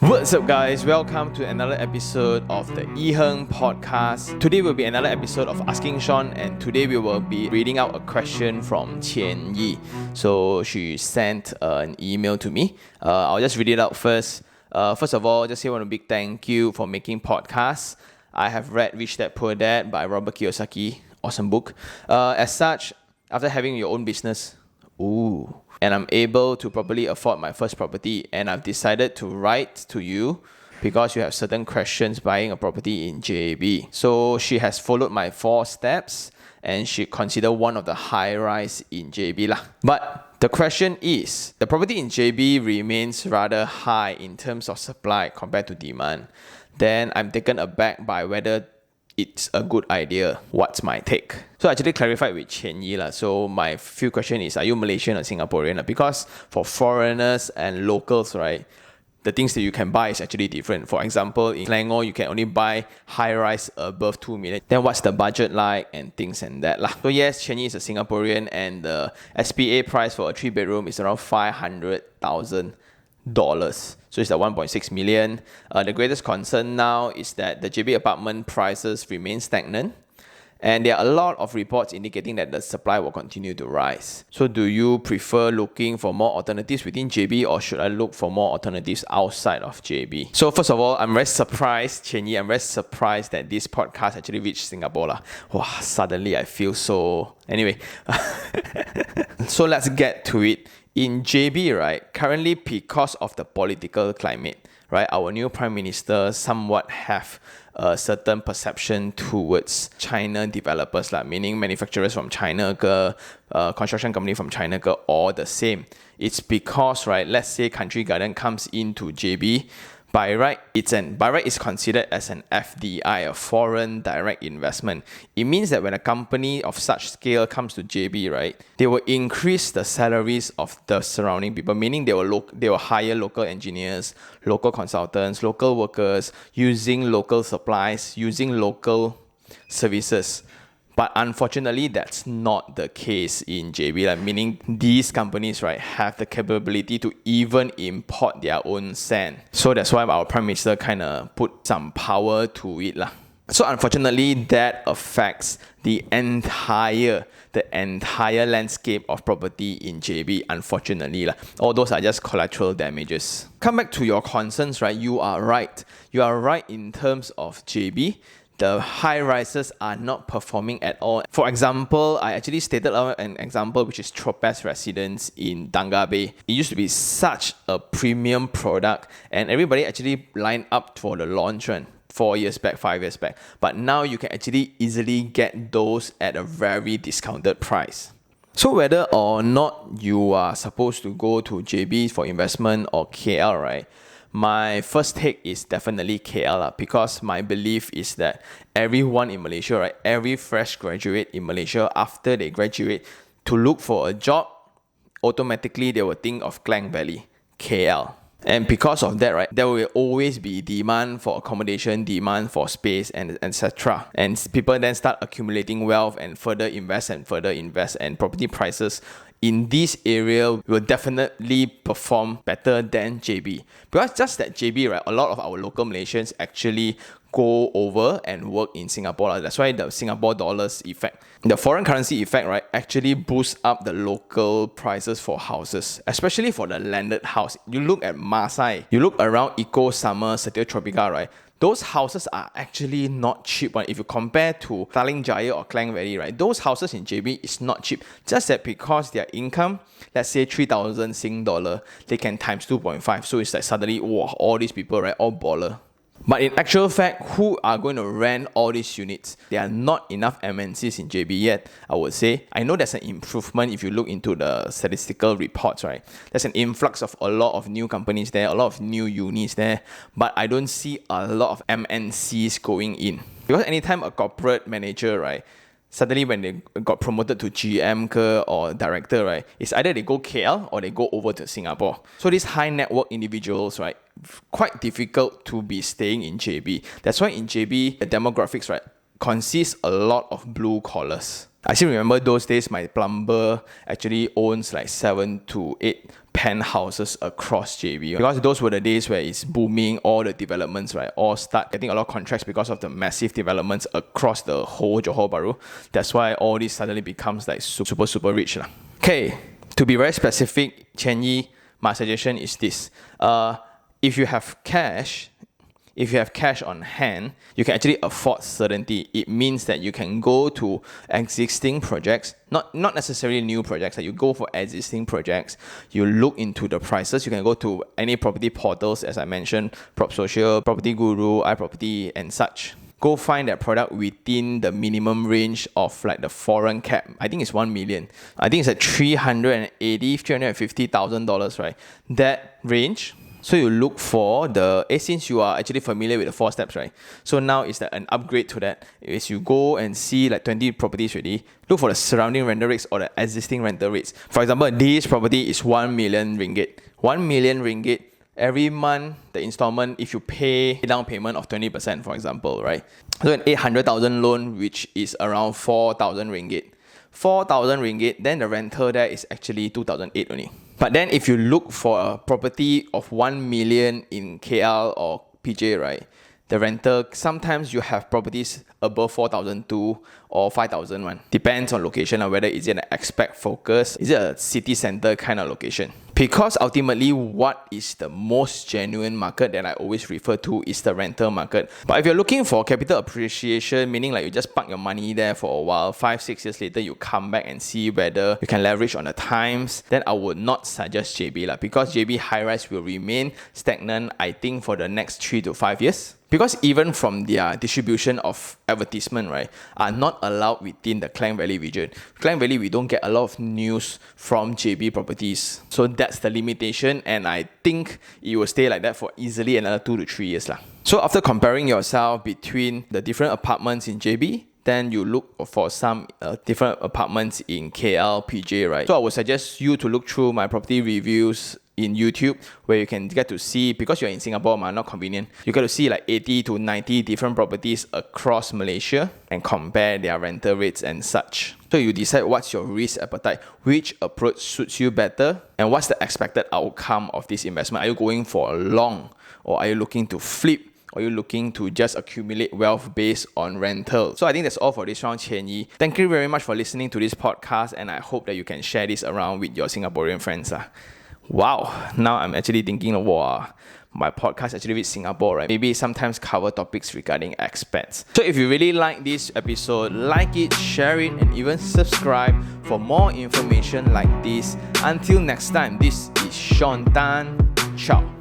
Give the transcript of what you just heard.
What's up, guys? Welcome to another episode of the iherng podcast. Today will be another episode of Asking Sean, and today we will be reading out a question from Qian Yi. So she sent an email to me. I'll just read it out first. First of all, just say one big thank you for making podcasts. I have read Rich Dad Poor Dad by Robert Kiyosaki. Awesome book. As such, after having your own business, and I'm able to properly afford my first property, and I've decided to write to you because you have certain questions buying a property in JB. So she has followed my 4 steps and she considered one of the high rise in JB lah. But the question is, the property in JB remains rather high in terms of supply compared to demand. Then I'm taken aback by whether it's a good idea. What's my take? So I actually clarified with Qian Yi lah. So my few question is, are you Malaysian or Singaporean? Because for foreigners and locals, right, the things that you can buy is actually different. For example, in Selangor, you can only buy high-rise above 2 million. Then what's the budget like and things and that lah. So yes, Qian Yi is a Singaporean and the SPA price for a 3-bedroom is around $500,000. So it's at 1.6 million. The greatest concern now is that the JB apartment prices remain stagnant, and there are a lot of reports indicating that the supply will continue to rise. So do you prefer looking for more alternatives within JB, or should I look for more alternatives outside of JB? So first of all, I'm very surprised, Qian Yi, I'm very surprised that this podcast actually reached Singapore lah. Wow, suddenly I feel so... Anyway, so let's get to it. In JB, right, currently because of the political climate, right, our new Prime Minister somewhat have a certain perception towards China developers, like meaning manufacturers from China, construction company from China, all the same. It's because, right, let's say Country Garden comes into JB, by right is considered as an FDI, a foreign direct investment. It means that when a company of such scale comes to JB, right, they will increase the salaries of the surrounding people, meaning they will hire local engineers, local consultants, local workers, using local supplies, using local services. But unfortunately, that's not the case in JB, like, meaning these companies, right, have the capability to even import their own sand. So that's why our Prime Minister kind of put some power to it lah. So unfortunately, that affects the entire landscape of property in JB, unfortunately lah. All those are just collateral damages. Come back to your concerns, right? You are right. You are right in terms of JB. The high rises are not performing at all. For example, I actually stated an example which is Tropez Residence in Danga Bay. It used to be such a premium product and everybody actually lined up for the launch run 4 years back, 5 years back. But now you can actually easily get those at a very discounted price. So whether or not you are supposed to go to JB for investment or KL, right? My first take is definitely KL because my belief is that everyone in Malaysia, right, every fresh graduate in Malaysia, after they graduate to look for a job, automatically they will think of Klang Valley, KL. And because of that, right, there will always be demand for accommodation, demand for space, and etc. And people then start accumulating wealth and further invest, and property prices in this area will definitely perform better than JB. Because just that JB, right, a lot of our local Malaysians actually go over and work in Singapore. That's why the Singapore dollars effect, the foreign currency effect, right, actually boosts up the local prices for houses, especially for the landed house. You look at Masai, you look around Eco Summer, Setia Tropica, right, those houses are actually not cheap. If you compare to Taling Jaya or Klang Valley, right, those houses in JB is not cheap. Just that because their income, let's say 3,000 Sing dollar, they can times 2.5. So it's like suddenly, wow, all these people, right, all baller. But in actual fact, who are going to rent all these units? There are not enough MNCs in JB yet, I would say. I know there's an improvement if you look into the statistical reports, right? There's an influx of a lot of new companies there, a lot of new units there, but I don't see a lot of MNCs going in. Because anytime a corporate manager, right, suddenly when they got promoted to GM or director, right, it's either they go KL or they go over to Singapore. So these high net worth individuals, right, quite difficult to be staying in JB. That's why in JB, the demographics, right, consists a lot of blue collars. I still remember those days my plumber actually owns like 7 to 8 penthouses across JB, because those were the days where it's booming, all the developments, right, all start getting a lot of contracts because of the massive developments across the whole Johor Bahru. That's why all this suddenly becomes like super rich lah. Okay, to be very specific, Chen Yi, my suggestion is this. If you have cash on hand, you can actually afford certainty. It means that you can go to existing projects, not necessarily new projects. Like you go for existing projects, you look into the prices. You can go to any property portals, as I mentioned, Prop Social, Property Guru, iProperty, and such. Go find that product within the minimum range of like the foreign cap. I think it's 1 million. I think it's at $350,000, right? That range. So you look for since you are actually familiar with the 4 steps, right? So now it's like an upgrade to that. Is you go and see like 20 properties already, look for the surrounding rental rates or the existing rental rates. For example, this property is 1 million ringgit. 1 million ringgit, every month, the installment, if you pay down payment of 20%, for example, right? So an 800,000 loan, which is around 4,000 ringgit. 4,000 ringgit, then the rental there is actually 2,008 only. But then if you look for a property of 1 million in KL or PJ, right, the rental, sometimes you have properties above 4,002 or 5,001. Depends on location, or whether is it an expat focus, is it a city center kind of location. Because ultimately, what is the most genuine market that I always refer to is the rental market. But if you're looking for capital appreciation, meaning like you just park your money there for a while, 5-6 years later, you come back and see whether you can leverage on the times, then I would not suggest JB because JB high-rise will remain stagnant, I think, for the next 3 to 5 years. Because even from their distribution of advertisement, right, are not allowed within the Klang Valley region. Klang Valley, we don't get a lot of news from JB properties. So that's the limitation, and I think it will stay like that for easily another 2 to 3 years lah. So after comparing yourself between the different apartments in JB, then you look for some different apartments in KL, PJ, right? So I would suggest you to look through my property reviews in YouTube, where you can get to see, because you're in Singapore, not convenient, you get to see like 80 to 90 different properties across Malaysia and compare their rental rates and such. So you decide what's your risk appetite, which approach suits you better, and what's the expected outcome of this investment. Are you going for a long, or are you looking to flip? Or are you looking to just accumulate wealth based on rental? So I think that's all for this round, Qian Yi. Thank you very much for listening to this podcast, and I hope that you can share this around with your Singaporean friends. Wow, now I'm actually thinking, wow, my podcast actually with Singapore, right? Maybe sometimes cover topics regarding expats. So if you really like this episode, like it, share it, and even subscribe for more information like this. Until next time, this is Sean Tan. Ciao.